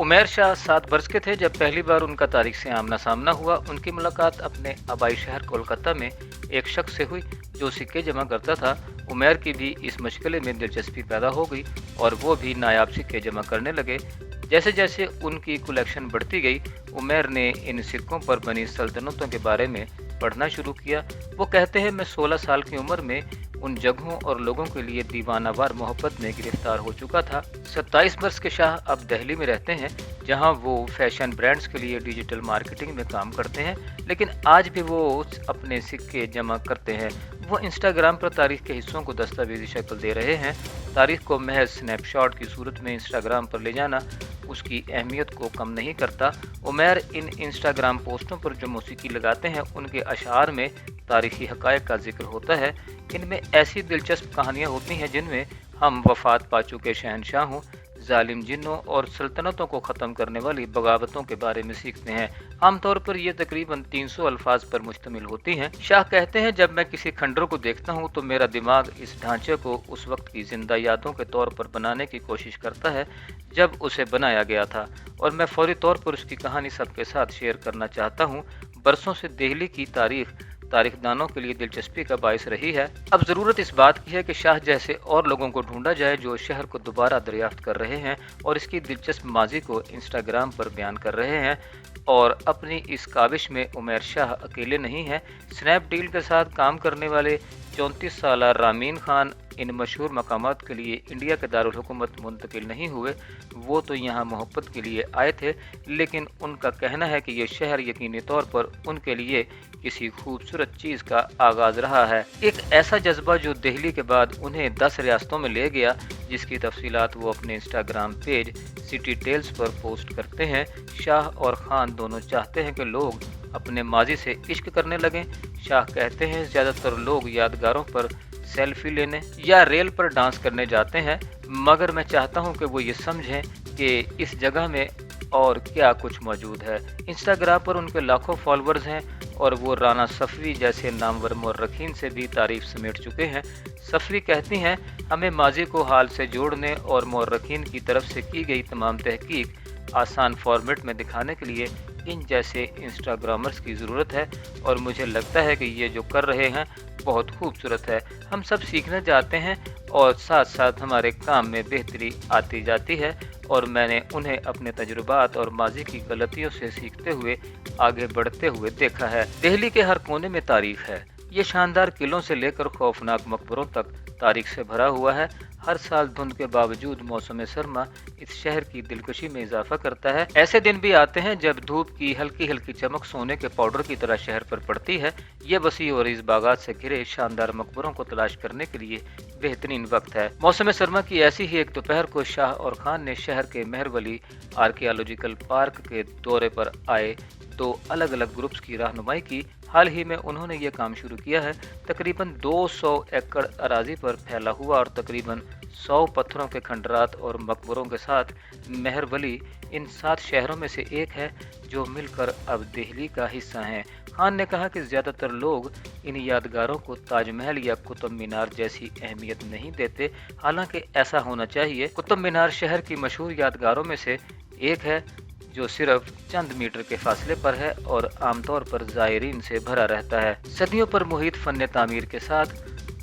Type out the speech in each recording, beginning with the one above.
उमैर शाह 7 बरस के थे जब पहली बार उनका तारिक से आमना सामना हुआ। उनकी मुलाकात अपने आबाई शहर कोलकाता में एक शख्स से हुई जो सिक्के जमा करता था। उमैर की भी इस मशगले में दिलचस्पी पैदा हो गई और वो भी नायाब सिक्के जमा करने लगे। जैसे जैसे उनकी कलेक्शन बढ़ती गई, उमैर ने इन सिक्कों पर बनी सल्तनतों के बारे में पढ़ना शुरू किया। वो कहते हैं, मैं 16 साल की उम्र में उन जगहों और लोगों के लिए दीवानावार मोहब्बत में गिरफ्तार हो चुका था। 27 वर्ष के शाह अब दिल्ली में रहते हैं, जहां वो फैशन ब्रांड्स के लिए डिजिटल मार्केटिंग में काम करते हैं, लेकिन आज भी वो अपने सिक्के जमा करते हैं। वो इंस्टाग्राम पर तारीख के हिस्सों को दस्तावेजी शक्ल दे रहे हैं। तारीख को महज स्नैपशॉट की सूरत में इंस्टाग्राम पर ले जाना उसकी अहमियत को कम नहीं करता। उमैर इन इंस्टाग्राम पोस्टों पर जो मौसीकी लगाते हैं, उनके अशार में तारीखी हक़ाइक़ का जिक्र होता है। इनमें ऐसी दिलचस्प कहानियाँ होती हैं जिनमें हम वफ़ात पा चुके शहनशाहों, जालिम जिन्नों और सल्तनतों को ख़त्म करने वाली बगावतों के बारे में सीखते हैं। आमतौर पर ये तकरीबन 300 अल्फाज पर मुश्तमिल होती हैं। शाह कहते हैं, जब मैं किसी खंडर को देखता हूँ तो मेरा दिमाग इस ढांचे को उस वक्त की जिंदा यादों के तौर पर बनाने की कोशिश करता है जब उसे बनाया गया था, और मैं फौरी तौर पर उसकी कहानी सबके साथ शेयर करना चाहता हूँ। बरसों से दिल्ली की तारीखदानों के लिए दिलचस्पी का बायस रही है। अब ज़रूरत इस बात की है कि शाह जैसे और लोगों को ढूंढा जाए जो शहर को दोबारा दरियाफ्त कर रहे हैं और इसकी दिलचस्प माजी को इंस्टाग्राम पर बयान कर रहे हैं। और अपनी इस काविश में उमैर शाह अकेले नहीं हैं। स्नैपडील के साथ काम करने वाले 34 साल रामीन खान इन मशहूर मकामात के लिए इंडिया के दारुल हुकूमत मुंतकिल नहीं हुए। वो तो यहाँ मोहब्बत के लिए आए थे, लेकिन उनका कहना है कि ये शहर यकीनी तौर पर उनके लिए किसी खूबसूरत चीज़ का आगाज़ रहा है। एक ऐसा जज्बा जो दिल्ली के बाद उन्हें 10 रियासतों में ले गया, जिसकी तफसीलात वो अपने इंस्टाग्राम पेज सिटी टेल्स पर पोस्ट करते हैं। शाह और खान दोनों चाहते हैं कि लोग अपने माजी से इश्क करने लगें। शाह कहते हैं, ज़्यादातर लोग यादगारों पर सेल्फी लेने या रेल पर डांस करने जाते हैं, मगर मैं चाहता हूं कि वो ये समझें कि इस जगह में और क्या कुछ मौजूद है। इंस्टाग्राम पर उनके लाखों फॉलोअर्स हैं और वो राना सफ़वी जैसे नामवर मौर्रखीन से भी तारीफ समेट चुके हैं। सफ़वी कहती हैं, हमें माजी को हाल से जोड़ने और मौर्रखीन की तरफ से की गई तमाम तहकीक आसान फॉर्मेट में दिखाने के लिए इन जैसे इंस्टाग्रामर्स की ज़रूरत है, और मुझे लगता है कि ये जो कर रहे हैं बहुत खूबसूरत है। हम सब सीखना चाहते हैं और साथ साथ हमारे काम में बेहतरी आती जाती है, और मैंने उन्हें अपने तजुर्बात और माजी की गलतियों से सीखते हुए आगे बढ़ते हुए देखा है। दिल्ली के हर कोने में तारीख है। ये शानदार किलों से लेकर खौफनाक मकबरों तक तारीख से भरा हुआ है। हर साल धुंध के बावजूद मौसम सरमा इस शहर की दिलकशी में इजाफा करता है। ऐसे दिन भी आते हैं जब धूप की हल्की हल्की चमक सोने के पाउडर की तरह शहर पर पड़ती है। ये वसी और इस बागात से घिरे शानदार मकबरों को तलाश करने के लिए बेहतरीन वक्त है। मौसम सरमा की ऐसी ही एक दोपहर को शाह और खान ने शहर के मेहरवली आर्कियोलॉजिकल पार्क के दौरे पर आए 2 अलग अलग ग्रुप्स की रहनुमाई की। हाल ही में उन्होंने ये काम शुरू किया है। तकरीबन 200 एकड़ अराजी पर फैला हुआ और तकरीबन 100 पत्थरों के खंडरात और मकबरों के साथ मेहरवली इन 7 शहरों में से एक है जो मिलकर अब दिल्ली का हिस्सा हैं। खान ने कहा कि ज़्यादातर लोग इन यादगारों को ताजमहल या कुतुब मीनार जैसी अहमियत नहीं देते, हालांकि ऐसा होना चाहिए। कुतुब मीनार शहर की मशहूर यादगारों में से एक है जो सिर्फ चंद मीटर के फासले पर है और आमतौर पर ज़ायरीन से भरा रहता है। सदियों पर मुहित फन तामीर के साथ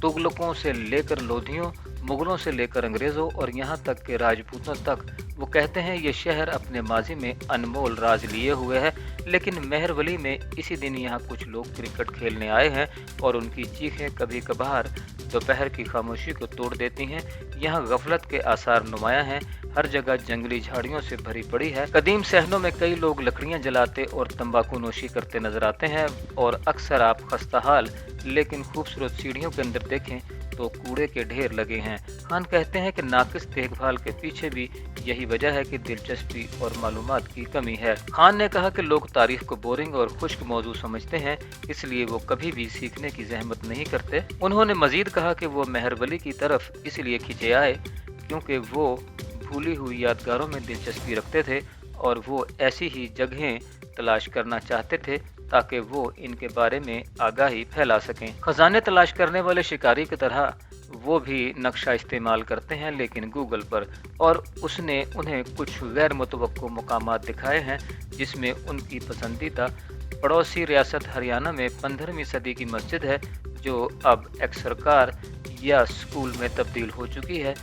तुगलकों से लेकर लोधियों, मुगलों से लेकर अंग्रेज़ों और यहाँ तक के राजपूतों तक, वो कहते हैं ये शहर अपने माजी में अनमोल राज लिए हुए है। लेकिन मेहरवली में इसी दिन यहाँ कुछ लोग क्रिकेट खेलने आए हैं और उनकी चीखें कभी कभार दोपहर की खामोशी को तोड़ देती हैं। यहाँ गफलत के आसार नुमाया हैं। हर जगह जंगली झाड़ियों से भरी पड़ी है। कदीम सहनों में कई लोग लकड़ियाँ जलाते और तंबाकू नोशी करते नजर आते हैं, और अक्सर आप खस्ताहाल लेकिन खूबसूरत सीढ़ियों के अंदर देखें तो कूड़े के ढेर लगे हैं। खान कहते हैं कि नाकिस देखभाल के पीछे भी यही वजह है कि दिलचस्पी और मालूमात की कमी है। खान ने कहा कि लोग तारीख को बोरिंग और खुश्क मौजू समझते हैं, इसलिए वो कभी भी सीखने की जहमत नहीं करते। उन्होंने मजीद कहा कि वो मेहरवली की तरफ इसलिए खिंचे आए क्योंकि वो भूली हुई यादगारों में दिलचस्पी रखते थे और वो ऐसी ही जगहें तलाश करना चाहते थे ताकि वो इनके बारे में आगाही फैला सकें। खजाने तलाश करने वाले शिकारी की तरह वो भी नक्शा इस्तेमाल करते हैं लेकिन गूगल पर, और उसने उन्हें कुछ गैर मुतवक्को मकामात दिखाए हैं जिसमें उनकी पसंदीदा पड़ोसी रियासत हरियाणा में 15वीं सदी की मस्जिद है जो अब एक सरकार या स्कूल में तब्दील हो चुकी है।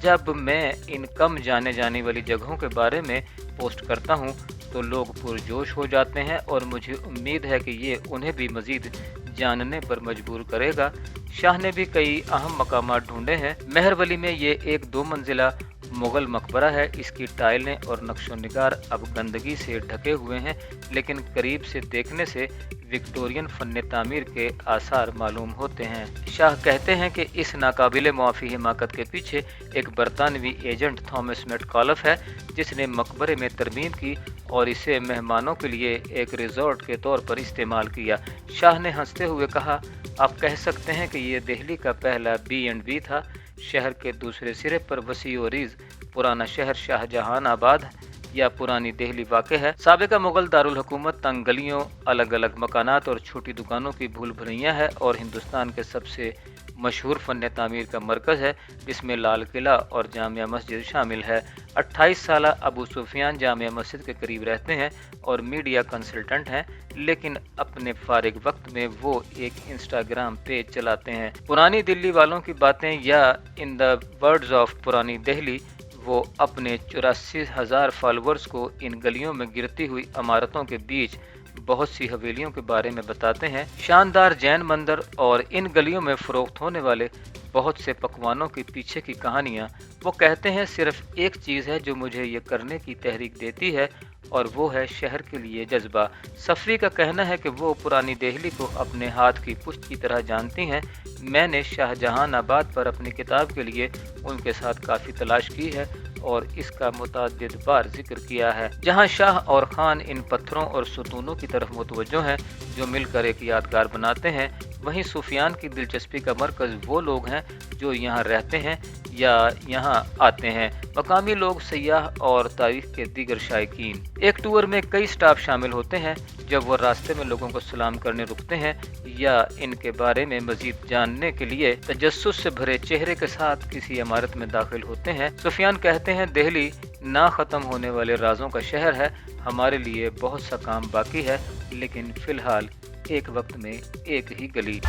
जब मैं इन कम जाने जाने वाली जगहों के बारे में पोस्ट करता हूं तो लोग पुरजोश हो जाते हैं और मुझे उम्मीद है कि ये उन्हें भी मज़ीद जानने पर मजबूर करेगा। शाह ने भी कई अहम मकामात ढूंढे हैं। मेहरवली में ये एक 2 मंजिला मुगल मकबरा है। इसकी टाइलें और नक्शो निगार अब गंदगी से ढके हुए हैं लेकिन करीब से देखने से विक्टोरियन फन तामीर के आसार मालूम होते हैं। शाह कहते हैं कि इस नाकाबिले मुआफ़ी हिमाकत के पीछे एक बरतानवी एजेंट थॉमस मेटकालफ है जिसने मकबरे में तरमीम की और इसे मेहमानों के लिए एक रिजॉर्ट के तौर पर इस्तेमाल किया। शाह ने हंसते हुए कहा, आप कह सकते हैं कि ये दिल्ली का पहला B&B था। शहर के दूसरे सिरे पर वसी और रीज़ पुराना शहर शाहजहान आबाद या पुरानी दिल्ली वाक़ है। साबिका मुगल दारुल हुकूमत तंग गलियों, अलग अलग मकानात और छोटी दुकानों की भूल भुलैया है और हिंदुस्तान के सबसे मशहूर फ़न तामीर का मरकज़ है जिसमें लाल किला और जामिया मस्जिद शामिल है। 28 साला अबू सुफियान जामिया मस्जिद के करीब रहते हैं और मीडिया कंसल्टेंट हैं, लेकिन अपने फारिग वक्त में वो एक इंस्टाग्राम पेज चलाते हैं। पुरानी दिल्ली वालों की बातें या इन द वर्ड्स ऑफ पुरानी दिल्ली, वो अपने 84,000 फॉलोअर्स को इन गलियों में गिरती हुई इमारतों के बीच बहुत सी हवेलियों के बारे में बताते हैं। शानदार जैन मंदिर और इन गलियों में फरोख्त होने वाले बहुत से पकवानों के पीछे की कहानियाँ। वो कहते हैं सिर्फ एक चीज़ है जो मुझे ये करने की तहरीक देती है और वो है शहर के लिए जज्बा। सफ़री का कहना है कि वो पुरानी दिल्ली को अपने हाथ की पुश्त की तरह जानती हैं। मैंने शाहजहान आबाद पर अपनी किताब के लिए उनके साथ काफ़ी तलाश की है और इसका मुतअद्दिद बार जिक्र किया है। जहाँ शाह और खान इन पत्थरों और सुतूनों की तरफ मुतवज्जो हैं जो मिलकर एक यादगार बनाते हैं, वहीं सुफियान की दिलचस्पी का मरकज़ वो लोग हैं जो यहाँ रहते हैं या यहाँ आते हैं, मकामी लोग, सयाह और तारीख के दीगर शायकीन। एक टूर में कई स्टाफ शामिल होते हैं। जब वो रास्ते में लोगों को सलाम करने रुकते हैं या इनके बारे में मजीद जानने के लिए तजस्सुस से भरे चेहरे के साथ किसी इमारत में दाखिल होते हैं। सुफियान कहते हैं, दिल्ली ना ख़त्म होने वाले राजों का शहर है। हमारे लिए बहुत सा काम बाकी है लेकिन फ़िलहाल एक वक्त में एक ही गली।